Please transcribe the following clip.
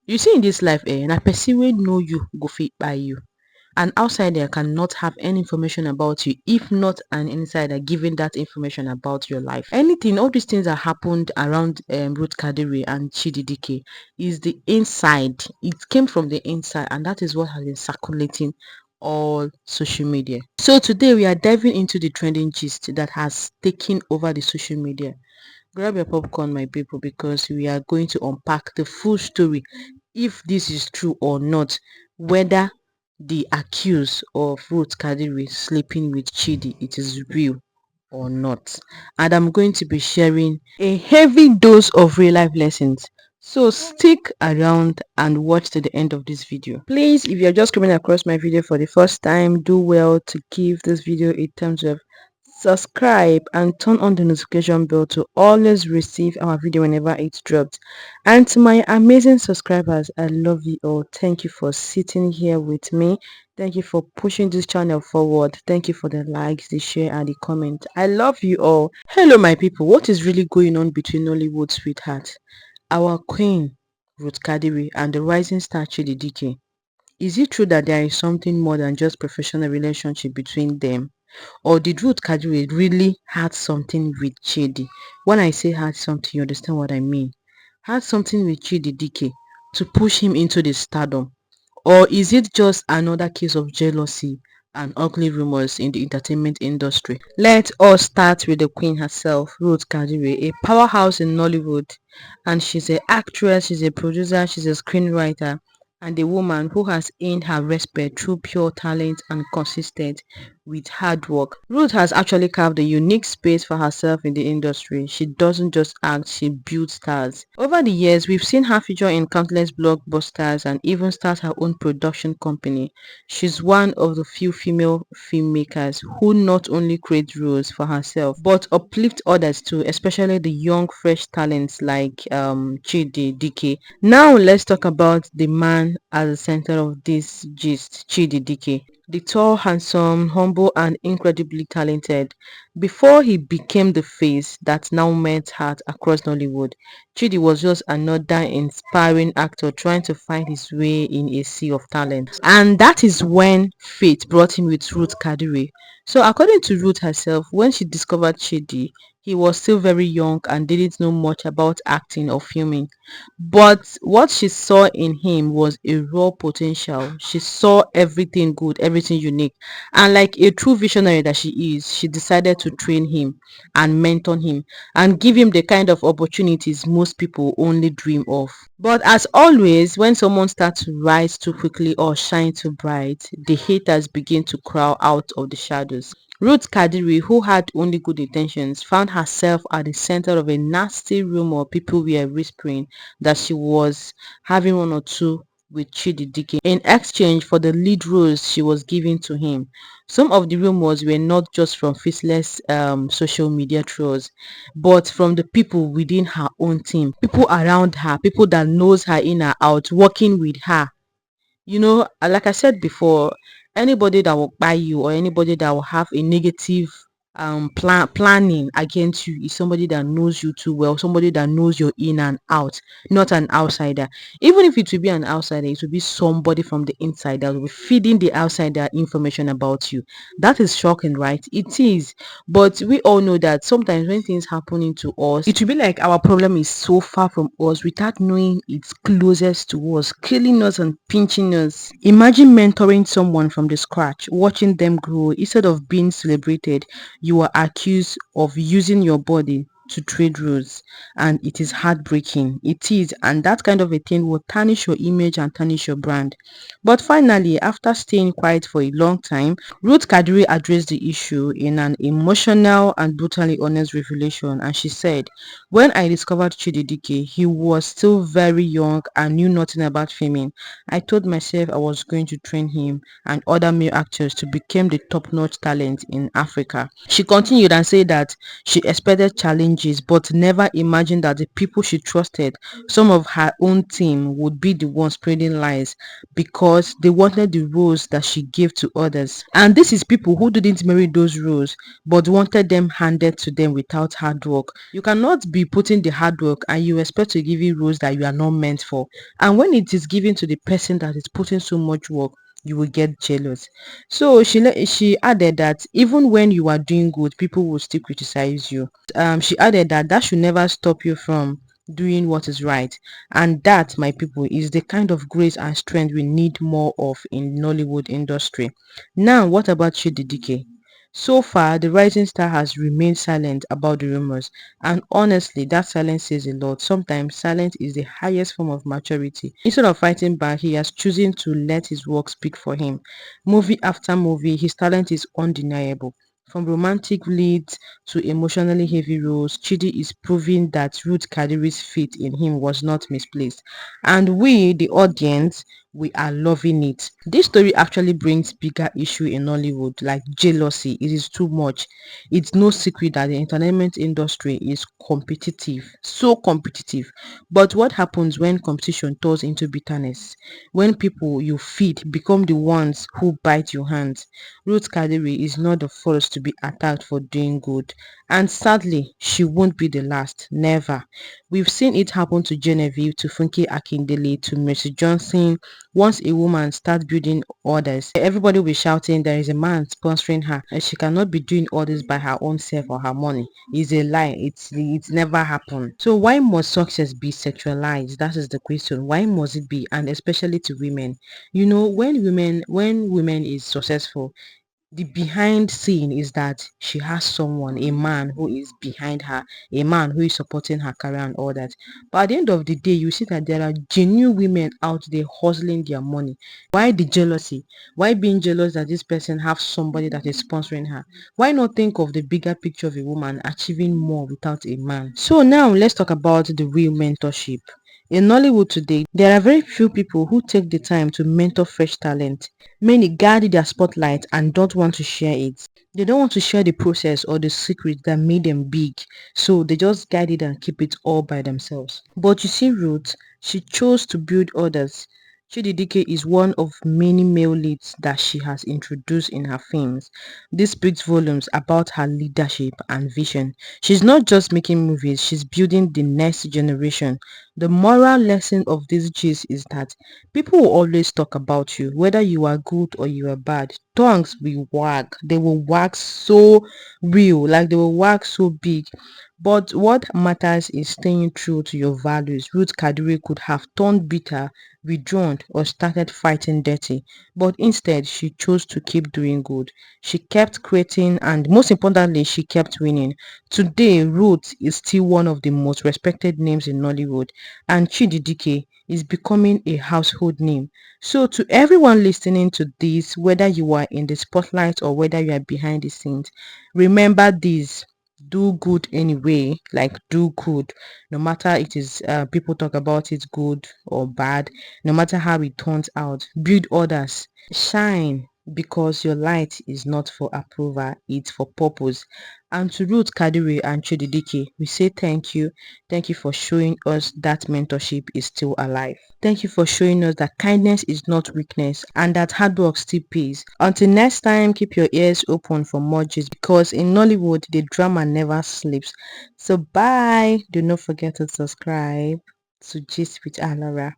You see, in this life, na person wey know you go fit buy you. An outsider cannot have any information about you if not an insider giving that information about your life. Anything, all these things that happened around Ruth Kadiri and Chidi Dike is the inside. It came from the inside, and that is what has been circulating all social media. So today we are diving into the trending gist that has taken over the social media. Grab your popcorn, my people, because we are going to unpack the full story, if this is true or not, whether the accused of Ruth Kadiri sleeping with Chidi, it is real or not. And I'm going to be sharing a heavy dose of real life lessons. So stick around and watch to the end of this video. Please, if you're just coming across my video for the first time, do well to give this video a thumbs up, subscribe, and turn on the notification bell to always receive our video whenever it's dropped. And to my amazing subscribers, I love you all. Thank you for sitting here with me. Thank you for pushing this channel forward. Thank you for the likes, the share, and the comment. I love you all. Hello, my people. What is really going on between Nollywood sweethearts, our queen Ruth Kadiri, and the rising star Chidi Dike? Is it true that there is something more than just professional relationship between them? Or did Ruth Kadiri really had something with Chidi? When I say had something, you understand what I mean. Had something with Chidi Dike to push him into the stardom? Or is it just another case of jealousy and ugly rumors in the entertainment industry? Let us start with the queen herself, Ruth Kadiri, a powerhouse in Nollywood. And she's an actress, she's a producer, she's a screenwriter, and a woman who has earned her respect through pure talent and consistent with hard work. Ruth has actually carved a unique space for herself in the industry. She doesn't just act, she builds stars. Over the years, we've seen her feature in countless blockbusters and even start her own production company. She's one of the few female filmmakers who not only create roles for herself but uplift others too, especially the young fresh talents like Chidi Dike. Now let's talk about the man at the center of this gist, Chidi Dike. The tall, handsome, humble, and incredibly talented. Before he became the face that now meant heart across Nollywood, Chidi was just another inspiring actor trying to find his way in a sea of talent. And that is when fate brought him with Ruth Kadiri. So according to Ruth herself, when she discovered Chidi, he was still very young and didn't know much about acting or filming. But what she saw in him was a raw potential. She saw everything good, everything unique. And like a true visionary that she is, she decided to train him and mentor him and give him the kind of opportunities most people only dream of. But as always, when someone starts to rise too quickly or shine too bright, the haters begin to crawl out of the shadows. Ruth Kadiri, who had only good intentions, found herself at the center of a nasty rumor. People were whispering that she was having one or two with Chidi Dike in exchange for the lead roles she was giving to him. Some of the rumors were not just from faceless social media trolls, but from the people within her own team, people around her, people that knows her in and out, working with her. Like I said before, anybody that will buy you or anybody that will have a negative planning against you is somebody that knows you too well, somebody that knows your in and out, not an outsider. Even if it will be an outsider, it will be somebody from the inside that will be feeding the outsider information about you. That is shocking, right? It is. But we all know that sometimes when things happening to us, it will be like our problem is so far from us without knowing it's closest to us, killing us and pinching us. Imagine mentoring someone from the scratch, watching them grow. Instead of being celebrated, you are accused of using your body to trade rules, and it is heartbreaking. It is, and that kind of a thing will tarnish your image and tarnish your brand. But finally, after staying quiet for a long time, Ruth Kadiri addressed the issue in an emotional and brutally honest revelation, and she said, "When I discovered Chidi Dike, he was still very young and knew nothing about filming. I told myself I was going to train him and other male actors to become the top-notch talent in Africa." She continued and said that she expected challenges challenges, but never imagined that the people she trusted, some of her own team, would be the ones spreading lies because they wanted the roles that she gave to others. And this is people who didn't marry those roles but wanted them handed to them without hard work. You cannot be putting the hard work and you expect to give you roles that you are not meant for. And when it is given to the person that is putting so much work, you will get jealous. So she added that even when you are doing good, people will still criticize you. She added that that should never stop you from doing what is right, and that, my people, is the kind of grace and strength we need more of in Nollywood industry. Now, what about Chidi Dike? So far, the rising star has remained silent about the rumors, and honestly, that silence says a lot. Sometimes silence is the highest form of maturity. Instead of fighting back, he has chosen to let his work speak for him. Movie after movie, his talent is undeniable. From romantic leads to emotionally heavy roles, Chidi is proving that Ruth Kadiri's faith in him was not misplaced. And we, the audience, we are loving it. This story actually brings bigger issue in Nollywood, like jealousy. It is too much. It's no secret that the entertainment industry is competitive, so competitive. But what happens when competition turns into bitterness? When people you feed become the ones who bite your hands? Ruth Kadiri is not the first to be attacked for doing good, and sadly, she won't be the last. Never. We've seen it happen to Genevieve, to Funke Akindele, to Mercy Johnson. Once a woman starts building others, everybody will be shouting there is a man sponsoring her and she cannot be doing all this by her own self or her money. It's a lie. It's never happened. So why must success be sexualized? That is the question. Why must it be? And especially to women. You know, when women is successful, the behind scene is that she has someone, a man who is behind her, a man who is supporting her career and all that. But at the end of the day, you see that there are genuine women out there hustling their money. Why the jealousy? Why being jealous that this person has somebody that is sponsoring her? Why not think of the bigger picture of a woman achieving more without a man? So now let's talk about the real mentorship. In Nollywood today, there are very few people who take the time to mentor fresh talent. Many guard their spotlight and don't want to share it. They don't want to share the process or the secret that made them big, so they just guide it and keep it all by themselves. But you see, Ruth, she chose to build others. Chidi Dike is one of many male leads that she has introduced in her films. This speaks volumes about her leadership and vision. She's not just making movies, she's building the next generation. The moral lesson of this gist is that people will always talk about you, whether you are good or you are bad. Tongues will wag. They will wag so real, like they will wag so big. But what matters is staying true to your values. Ruth Kadiri could have turned bitter, withdrawn, or started fighting dirty. But instead, she chose to keep doing good. She kept creating and most importantly, she kept winning. Today, Ruth is still one of the most respected names in Nollywood, and Chidi Dike is becoming a household name. So to everyone listening to this, whether you are in the spotlight or whether you are behind the scenes, remember this: do good anyway, like do good, no matter it is people talk about it good or bad, no matter how it turns out. Build others, shine, because your light is not for approval, it's for purpose. And to Ruth Kadiri and Chidi Dike, we say thank you. Thank you for showing us that mentorship is still alive. Thank you for showing us that kindness is not weakness and that hard work still pays. Until next time, keep your ears open for more gist, because in Nollywood, the drama never sleeps. So bye. Do not forget to subscribe to Gist with Alora.